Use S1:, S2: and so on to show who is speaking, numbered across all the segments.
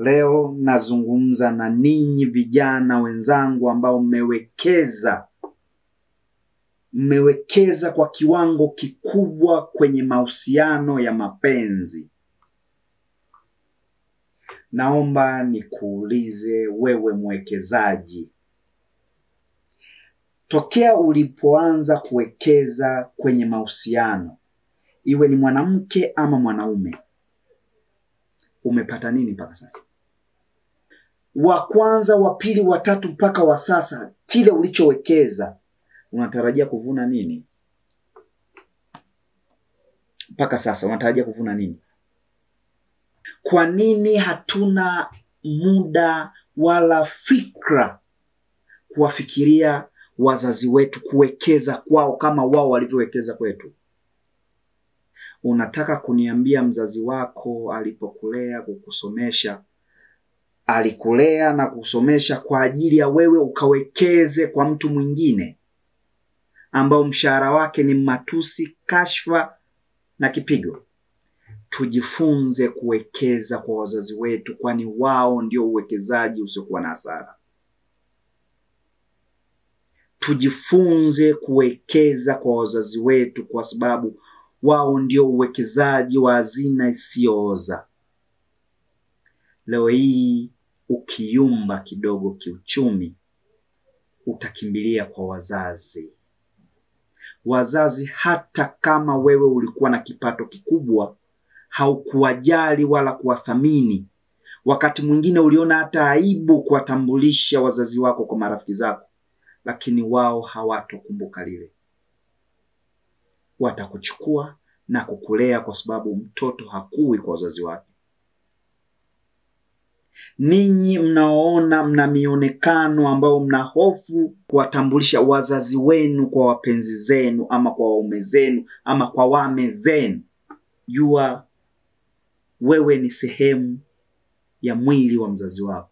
S1: Leo nazungumza na ninyi vijana wenzangu ambao mmewekeza kwa kiwango kikubwa kwenye mahusiano ya mapenzi. Naomba nikuulize wewe mwekezaji, tokea ulipoanza kuwekeza kwenye mahusiano, iwe ni mwanamke ama mwanaume, umepata nini mpaka sasa? Wa kwanza, wa pili, wa tatu mpaka wa sasa, kile ulichowekeza unatarajia kuvuna nini? Mpaka sasa unatarajia kuvuna nini? Kwa nini hatuna muda wala fikra kuwafikiria wazazi wetu, kuwekeza kwao kama wao walivyowekeza kwetu? Unataka kuniambia mzazi wako alipokulea, kukusomesha, alikulea na kusomesha kwa ajili ya wewe ukawekeze kwa mtu mwingine ambao mshahara wake ni matusi, kashfa na kipigo? Tujifunze kuwekeza kwa wazazi wetu, kwani wao ndio uwekezaji usiokuwa na hasara. Tujifunze kuwekeza kwa wazazi wetu kwa sababu wao ndio uwekezaji wa hazina isiyooza. Leo hii ukiyumba kidogo kiuchumi, utakimbilia kwa wazazi. Wazazi, hata kama wewe ulikuwa na kipato kikubwa, haukuwajali wala kuwathamini. Wakati mwingine uliona hata aibu kuwatambulisha wazazi wako kwa marafiki zako, lakini wao hawatokumbuka lile. Watakuchukua na kukulea kwa sababu mtoto hakui kwa wazazi wake. Ninyi mnaoona mna mionekano ambao mna hofu kuwatambulisha wazazi wenu kwa wapenzi zenu ama kwa waume zenu ama kwa wame zenu, jua wewe ni sehemu ya mwili wa mzazi wako.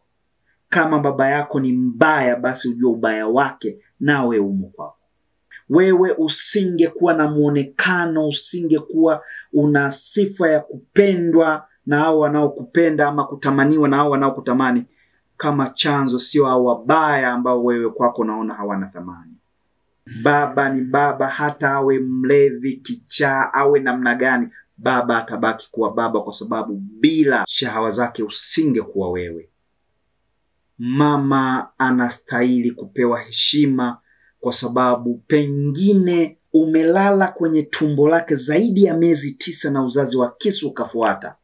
S1: Kama baba yako ni mbaya, basi ujue ubaya wake nawe umo kwako. Wewe usingekuwa na muonekano, usingekuwa una sifa ya kupendwa na hao wanaokupenda ama kutamaniwa na hao wanaokutamani, kama chanzo sio hao wabaya ambao wewe kwako naona hawana thamani. Baba ni baba, hata awe mlevi, kichaa, awe namna gani, baba atabaki kuwa baba, kwa sababu bila shahawa zake usingekuwa wewe. Mama anastahili kupewa heshima kwa sababu pengine umelala kwenye tumbo lake zaidi ya miezi 9 na uzazi wa kisu ukafuata.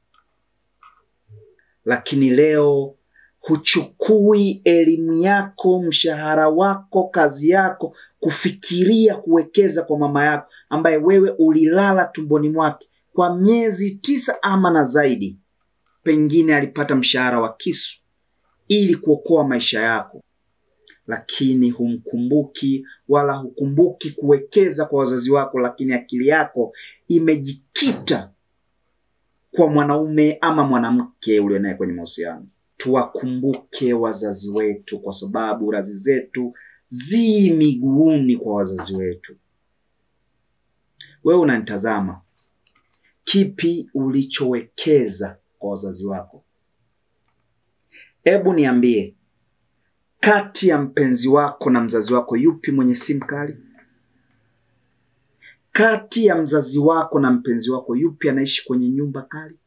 S1: Lakini leo huchukui elimu yako, mshahara wako, kazi yako kufikiria kuwekeza kwa mama yako ambaye wewe ulilala tumboni mwake kwa miezi 9 ama na zaidi. Pengine alipata mshahara wa kisu ili kuokoa maisha yako, lakini humkumbuki wala hukumbuki kuwekeza kwa wazazi wako, lakini akili yako imejikita kwa mwanaume ama mwanamke ule naye kwenye mahusiano. Tuwakumbuke wazazi wetu kwa sababu razi zetu zi miguuni kwa wazazi wetu. Wewe unanitazama, kipi ulichowekeza kwa wazazi wako? Hebu niambie, kati ya mpenzi wako na mzazi wako yupi mwenye simu kali? Kati ya mzazi wako na mpenzi wako yupi anaishi kwenye nyumba kali?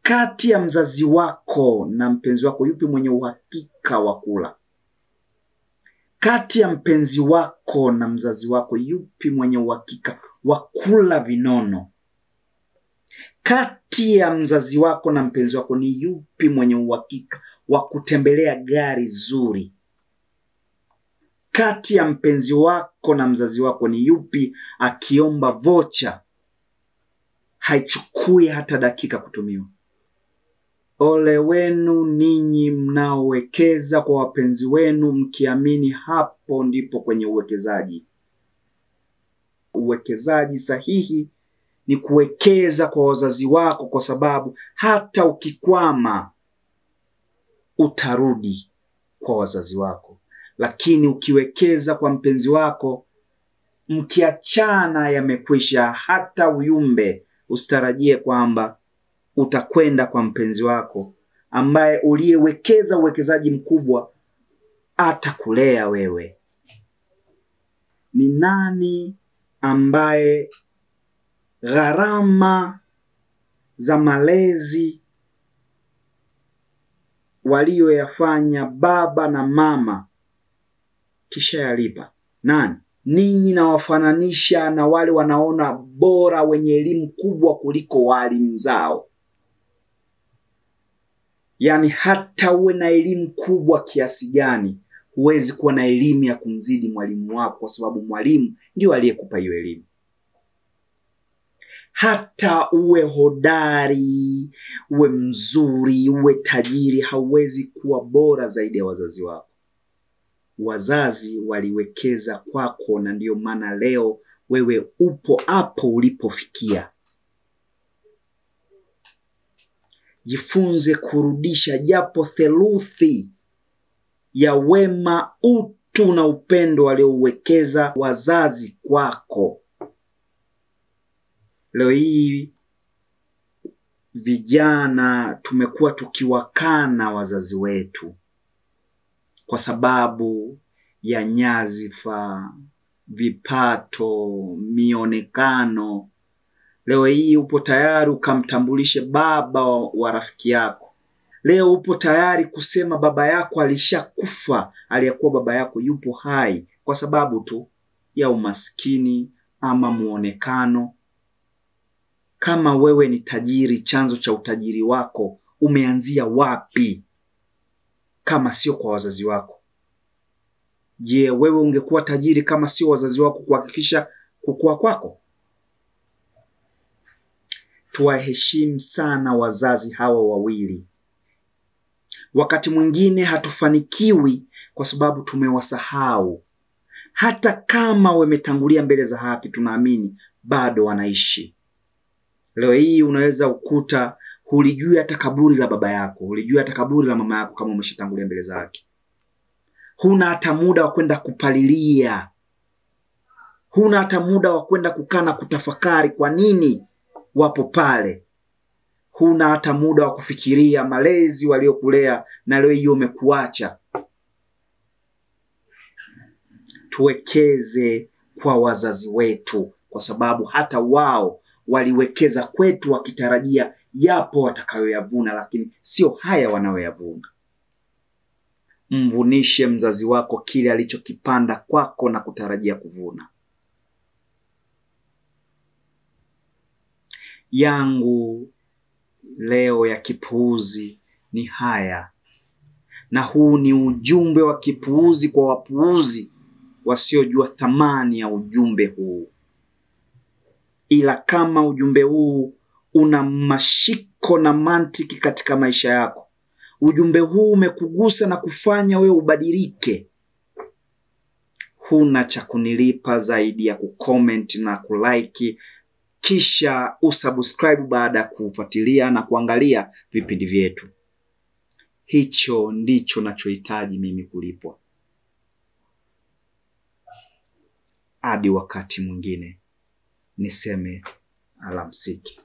S1: Kati ya mzazi wako na mpenzi wako yupi mwenye uhakika wa kula? Kati ya mpenzi wako na mzazi wako yupi mwenye uhakika wa kula vinono? Kati ya mzazi wako na mpenzi wako ni yupi mwenye uhakika wa kutembelea gari zuri? Kati ya mpenzi wako na mzazi wako ni yupi akiomba vocha haichukui hata dakika kutumiwa? Ole wenu ninyi mnaowekeza kwa wapenzi wenu mkiamini hapo ndipo kwenye uwekezaji. Uwekezaji sahihi ni kuwekeza kwa wazazi wako, kwa sababu hata ukikwama utarudi kwa wazazi wako. Lakini ukiwekeza kwa mpenzi wako, mkiachana yamekwisha. Hata uyumbe usitarajie kwamba utakwenda kwa mpenzi wako ambaye uliyewekeza uwekezaji mkubwa atakulea wewe? Ni nani ambaye gharama za malezi walioyafanya baba na mama kisha yalipa? Nani? Ninyi nawafananisha na wale wanaona bora wenye elimu kubwa kuliko walimu zao. Yaani hata uwe na elimu kubwa kiasi gani, huwezi kuwa na elimu ya kumzidi mwalimu wako, kwa sababu mwalimu ndio aliyekupa hiyo elimu. Hata uwe hodari, uwe mzuri, uwe tajiri, hauwezi kuwa bora zaidi ya wazazi wako. Wazazi waliwekeza kwako, na ndio maana leo wewe upo hapo ulipofikia. Jifunze kurudisha japo theluthi ya wema, utu na upendo waliouwekeza wazazi kwako. Leo hii vijana tumekuwa tukiwakana wazazi wetu kwa sababu ya nyazifa, vipato, mionekano. Leo hii upo tayari ukamtambulishe baba wa rafiki yako. Leo upo tayari kusema baba yako alishakufa, aliyekuwa baba yako yupo hai, kwa sababu tu ya umaskini ama muonekano. Kama wewe ni tajiri, chanzo cha utajiri wako umeanzia wapi kama sio kwa wazazi wako? Je, wewe ungekuwa tajiri kama sio wazazi wako kuhakikisha kukua kwako? Tuwaheshimu sana wazazi hawa wawili. Wakati mwingine hatufanikiwi kwa sababu tumewasahau. Hata kama wametangulia mbele za haki, tunaamini bado wanaishi. Leo hii unaweza ukuta hulijui hata kaburi la baba yako, hulijui hata kaburi la mama yako kama umeshatangulia mbele za haki. Huna hata muda wa kwenda kupalilia. Huna hata muda wa kwenda kukaa na kutafakari kwa nini wapo pale. Huna hata muda wa kufikiria malezi waliokulea na leo hiyo umekuacha. Tuwekeze kwa wazazi wetu, kwa sababu hata wao waliwekeza kwetu wakitarajia yapo watakayoyavuna, lakini sio haya wanayoyavuna. Mvunishe mzazi wako kile alichokipanda kwako na kutarajia kuvuna. Yangu leo ya kipuuzi ni haya, na huu ni ujumbe wa kipuuzi kwa wapuuzi wasiojua thamani ya ujumbe huu. Ila kama ujumbe huu una mashiko na mantiki katika maisha yako, ujumbe huu umekugusa na kufanya wewe ubadilike, huna cha kunilipa zaidi ya kucomment na kulike, kisha usubscribe baada ya kufuatilia na kuangalia vipindi vyetu. Hicho ndicho nachohitaji mimi kulipwa. Hadi wakati mwingine, niseme alamsiki.